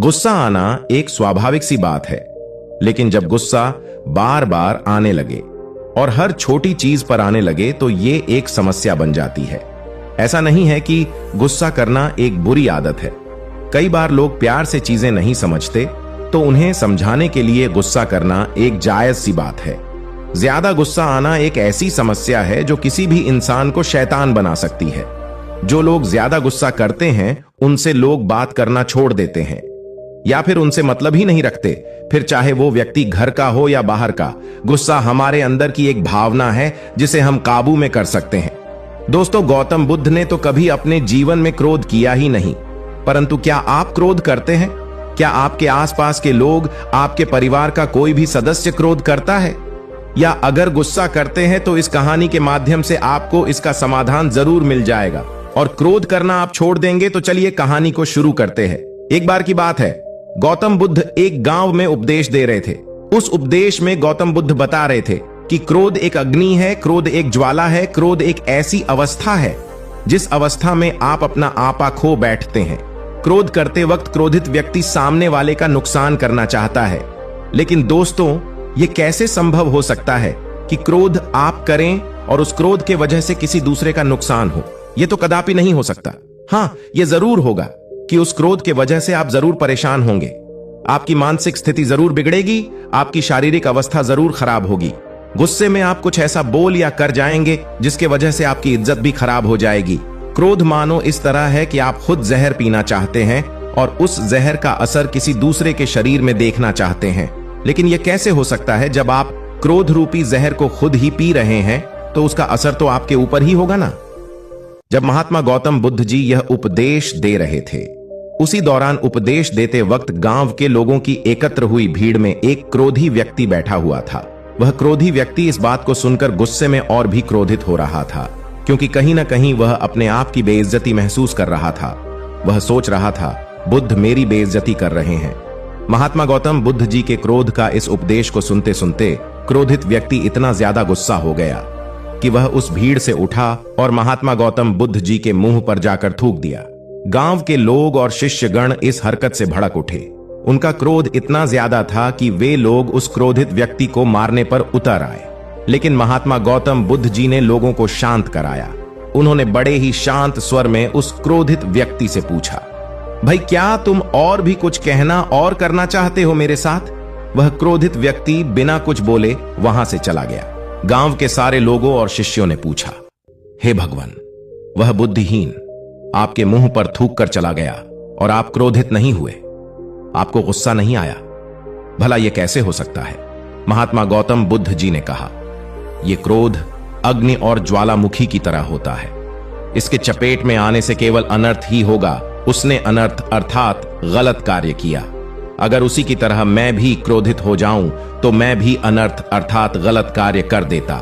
गुस्सा आना एक स्वाभाविक सी बात है, लेकिन जब गुस्सा बार बार आने लगे और हर छोटी चीज पर आने लगे तो ये एक समस्या बन जाती है। ऐसा नहीं है कि गुस्सा करना एक बुरी आदत है। कई बार लोग प्यार से चीजें नहीं समझते तो उन्हें समझाने के लिए गुस्सा करना एक जायज सी बात है। ज्यादा गुस्सा आना एक ऐसी समस्या है जो किसी भी इंसान को शैतान बना सकती है। जो लोग ज्यादा गुस्सा करते हैं उनसे लोग बात करना छोड़ देते हैं या फिर उनसे मतलब ही नहीं रखते, फिर चाहे वो व्यक्ति घर का हो या बाहर का। गुस्सा हमारे अंदर की एक भावना है जिसे हम काबू में कर सकते हैं। दोस्तों, गौतम बुद्ध ने तो कभी अपने जीवन में क्रोध किया ही नहीं, परंतु क्या आप क्रोध करते हैं? क्या आपके आसपास के लोग, आपके परिवार का कोई भी सदस्य क्रोध करता है? या अगर गुस्सा करते हैं तो इस कहानी के माध्यम से आपको इसका समाधान जरूर मिल जाएगा। और क्रोध करना आप छोड़ देंगे तो चलिए कहानी को शुरू करते हैं। एक बार की बात है, गौतम बुद्ध एक गांव में उपदेश दे रहे थे। उस उपदेश में गौतम बुद्ध बता रहे थे कि क्रोध एक अग्नि है, क्रोध एक ज्वाला है, क्रोध एक ऐसी अवस्था है जिस अवस्था में आप अपना आपा खो बैठते हैं। क्रोध करते वक्त क्रोधित व्यक्ति सामने वाले का नुकसान करना चाहता है, लेकिन दोस्तों ये कैसे संभव हो सकता है कि क्रोध आप करें और उस क्रोध के वजह से किसी दूसरे का नुकसान हो? यह तो कदापि नहीं हो सकता। हाँ, यह जरूर होगा कि उस क्रोध के वजह से आप जरूर परेशान होंगे, आपकी मानसिक स्थिति जरूर बिगड़ेगी, आपकी शारीरिक अवस्था जरूर खराब होगी। गुस्से में आप कुछ ऐसा बोल या कर जाएंगे जिसके वजह से आपकी इज्जत भी खराब हो जाएगी। क्रोध मानो इस तरह है कि आप खुद जहर पीना चाहते हैं और उस जहर का असर किसी दूसरे के शरीर में देखना चाहते हैं। लेकिन यह कैसे हो सकता है? जब आप क्रोध रूपी जहर को खुद ही पी रहे हैं तो उसका असर तो आपके ऊपर ही होगा ना। जब महात्मा गौतम बुद्ध जी यह उपदेश दे रहे थे, उसी दौरान उपदेश देते वक्त गांव के लोगों की एकत्र हुई भीड़ में एक क्रोधी व्यक्ति बैठा हुआ था। वह क्रोधी व्यक्ति इस बात को सुनकर गुस्से में और भी क्रोधित हो रहा था, क्योंकि कहीं ना कहीं वह अपने आप की बेइज्जती महसूस कर रहा था। वह सोच रहा था, बुद्ध मेरी बेइज्जती कर रहे हैं। महात्मा गौतम बुद्ध जी के क्रोध का इस उपदेश को सुनते सुनते क्रोधित व्यक्ति इतना ज्यादा गुस्सा हो गया कि वह उस भीड़ से उठा और महात्मा गौतम बुद्ध जी के मुंह पर जाकर थूक दिया। गांव के लोग और शिष्यगण इस हरकत से भड़क उठे। उनका क्रोध इतना ज्यादा था कि वे लोग उस क्रोधित व्यक्ति को मारने पर उतर आए, लेकिन महात्मा गौतम बुद्ध जी ने लोगों को शांत कराया। उन्होंने बड़े ही शांत स्वर में उस क्रोधित व्यक्ति से पूछा, भाई क्या तुम और भी कुछ कहना और करना चाहते हो मेरे साथ? वह क्रोधित व्यक्ति बिना कुछ बोले वहां से चला गया। गांव के सारे लोगों और शिष्यों ने पूछा, हे भगवान, वह बुद्धिहीन आपके मुंह पर थूक कर चला गया और आप क्रोधित नहीं हुए, आपको गुस्सा नहीं आया? भला यह कैसे हो सकता है? महात्मा गौतम बुद्ध जी ने कहा, यह क्रोध अग्नि और ज्वालामुखी की तरह होता है। इसके चपेट में आने से केवल अनर्थ ही होगा। उसने अनर्थ अर्थात गलत कार्य किया। अगर उसी की तरह मैं भी क्रोधित हो जाऊं तो मैं भी अनर्थ अर्थात गलत कार्य कर देता।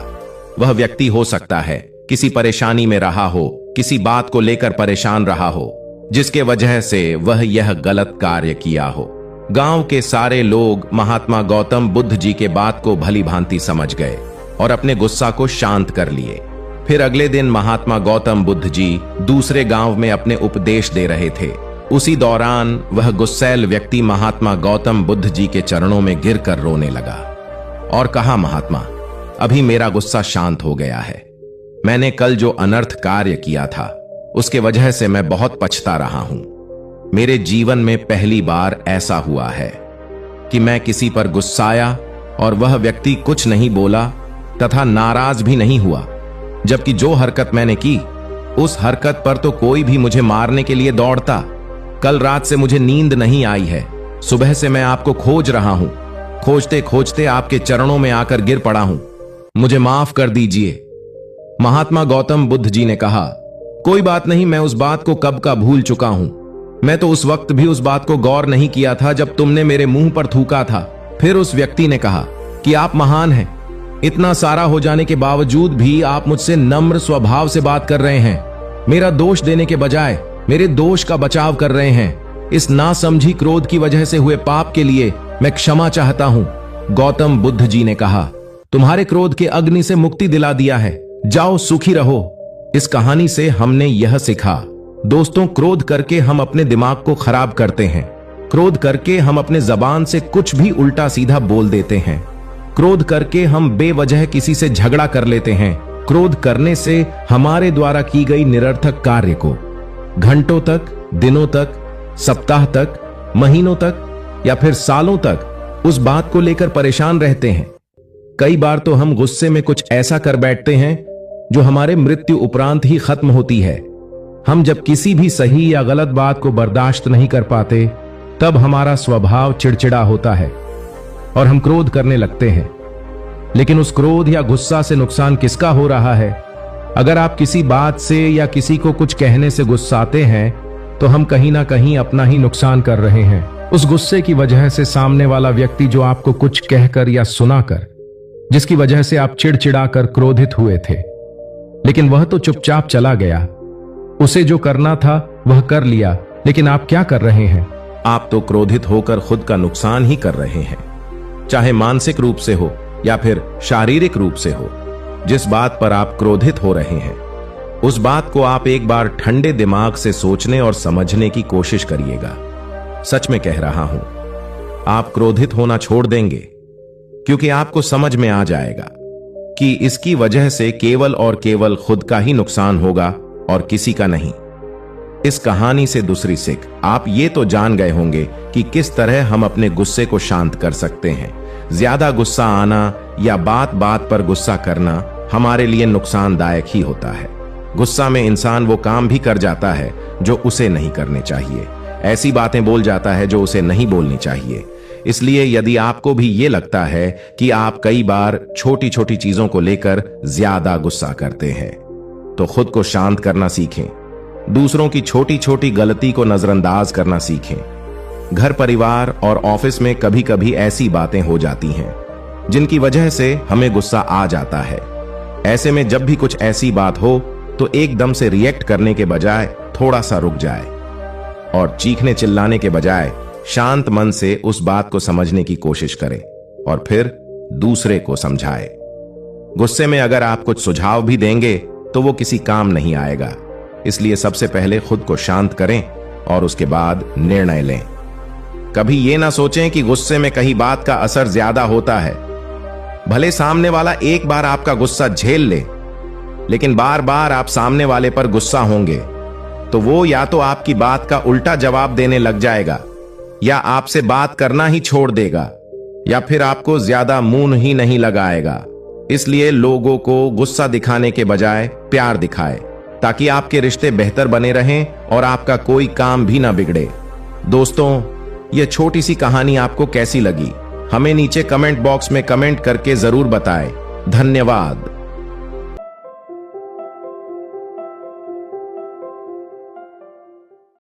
वह व्यक्ति हो सकता है किसी परेशानी में रहा हो, किसी बात को लेकर परेशान रहा हो, जिसके वजह से वह यह गलत कार्य किया हो। गांव के सारे लोग महात्मा गौतम बुद्ध जी के बात को भली भांति समझ गए और अपने गुस्सा को शांत कर लिए। फिर अगले दिन महात्मा गौतम बुद्ध जी दूसरे गांव में अपने उपदेश दे रहे थे। उसी दौरान वह गुस्सैल व्यक्ति महात्मा गौतम बुद्ध जी के चरणों में गिरकर रोने लगा और कहा, महात्मा, अभी मेरा गुस्सा शांत हो गया है। मैंने कल जो अनर्थ कार्य किया था उसके वजह से मैं बहुत पछता रहा हूं। मेरे जीवन में पहली बार ऐसा हुआ है कि मैं किसी पर गुस्साया और वह व्यक्ति कुछ नहीं बोला तथा नाराज भी नहीं हुआ, जबकि जो हरकत मैंने की उस हरकत पर तो कोई भी मुझे मारने के लिए दौड़ता। कल रात से मुझे नींद नहीं आई है। सुबह से मैं आपको खोज रहा हूं। खोजते खोजते आपके चरणों में आकर गिर पड़ा हूं। मुझे माफ कर दीजिए। महात्मा गौतम बुद्ध जी ने कहा, कोई बात नहीं, मैं उस बात को कब का भूल चुका हूं। मैं तो उस वक्त भी उस बात को गौर नहीं किया था जब तुमने मेरे मुंह पर थूका था। फिर उस व्यक्ति ने कहा कि आप महान हैं। इतना सारा हो जाने के बावजूद भी आप मुझसे नम्र स्वभाव से बात कर रहे हैं। मेरा दोष देने के बजाय मेरे दोष का बचाव कर रहे हैं। इस नासमझी क्रोध की वजह से हुए पाप के लिए मैं क्षमा चाहता हूं। गौतम बुद्ध जी ने कहा, तुम्हारे क्रोध के अग्नि से मुक्ति दिला दिया है, जाओ सुखी रहो। इस कहानी से हमने यह सीखा, दोस्तों, क्रोध करके हम अपने दिमाग को खराब करते हैं। क्रोध करके हम अपने जबान से कुछ भी उल्टा सीधा बोल देते हैं। क्रोध करके हम बेवजह किसी से झगड़ा कर लेते हैं। क्रोध करने से हमारे द्वारा की गई निरर्थक कार्य को घंटों तक, दिनों तक, सप्ताह तक, महीनों तक या फिर सालों तक उस बात को लेकर परेशान रहते हैं। कई बार तो हम गुस्से में कुछ ऐसा कर बैठते हैं जो हमारे मृत्यु उपरांत ही खत्म होती है। हम जब किसी भी सही या गलत बात को बर्दाश्त नहीं कर पाते, तब हमारा स्वभाव चिड़चिड़ा होता है और हम क्रोध करने लगते हैं। लेकिन उस क्रोध या गुस्सा से नुकसान किसका हो रहा है? अगर आप किसी बात से या किसी को कुछ कहने से गुस्साते हैं, तो हम कहीं ना कहीं अपना ही नुकसान कर रहे हैं। उस गुस्से की वजह से सामने वाला व्यक्ति जो आपको कुछ कहकर या सुनाकर, जिसकी वजह से आप चिड़चिड़ाकर क्रोधित हुए थे, लेकिन वह तो चुपचाप चला गया। उसे जो करना था वह कर लिया, लेकिन आप क्या कर रहे हैं? आप तो क्रोधित होकर खुद का नुकसान ही कर रहे हैं, चाहे मानसिक रूप से हो या फिर शारीरिक रूप से हो। जिस बात पर आप क्रोधित हो रहे हैं, उस बात को आप एक बार ठंडे दिमाग से सोचने और समझने की कोशिश करिएगा। सच में कह रहा हूं, आप क्रोधित होना छोड़ देंगे, क्योंकि आपको समझ में आ जाएगा कि इसकी वजह से केवल और केवल खुद का ही नुकसान होगा और किसी का नहीं। इस कहानी से दूसरी सीख, आप ये तो जान गए होंगे कि किस तरह हम अपने गुस्से को शांत कर सकते हैं। ज्यादा गुस्सा आना या बात बात पर गुस्सा करना हमारे लिए नुकसानदायक ही होता है। गुस्सा में इंसान वो काम भी कर जाता है जो उसे नहीं करने चाहिए, ऐसी बातें बोल जाता है जो उसे नहीं बोलनी चाहिए। इसलिए यदि आपको भी ये लगता है कि आप कई बार छोटी छोटी चीजों को लेकर ज्यादा गुस्सा करते हैं, तो खुद को शांत करना सीखें। दूसरों की छोटी छोटी गलती को नजरअंदाज करना सीखें। घर परिवार और ऑफिस में कभी कभी ऐसी बातें हो जाती हैं जिनकी वजह से हमें गुस्सा आ जाता है। ऐसे में जब भी कुछ ऐसी बात हो तो एकदम से रिएक्ट करने के बजाय थोड़ा सा रुक जाए और चीखने चिल्लाने के बजाय शांत मन से उस बात को समझने की कोशिश करें और फिर दूसरे को समझाएं। गुस्से में अगर आप कुछ सुझाव भी देंगे तो वो किसी काम नहीं आएगा। इसलिए सबसे पहले खुद को शांत करें और उसके बाद निर्णय लें। कभी ये ना सोचें कि गुस्से में कहीं बात का असर ज्यादा होता है। भले सामने वाला एक बार आपका गुस्सा झेल ले, लेकिन बार बार आप सामने वाले पर गुस्सा होंगे तो वो या तो आपकी बात का उल्टा जवाब देने लग जाएगा, या आपसे बात करना ही छोड़ देगा, या फिर आपको ज्यादा मुंह ही नहीं लगाएगा। इसलिए लोगों को गुस्सा दिखाने के बजाय प्यार दिखाएं, ताकि आपके रिश्ते बेहतर बने रहें और आपका कोई काम भी ना बिगड़े। दोस्तों, यह छोटी सी कहानी आपको कैसी लगी, हमें नीचे कमेंट बॉक्स में कमेंट करके जरूर बताएं। धन्यवाद।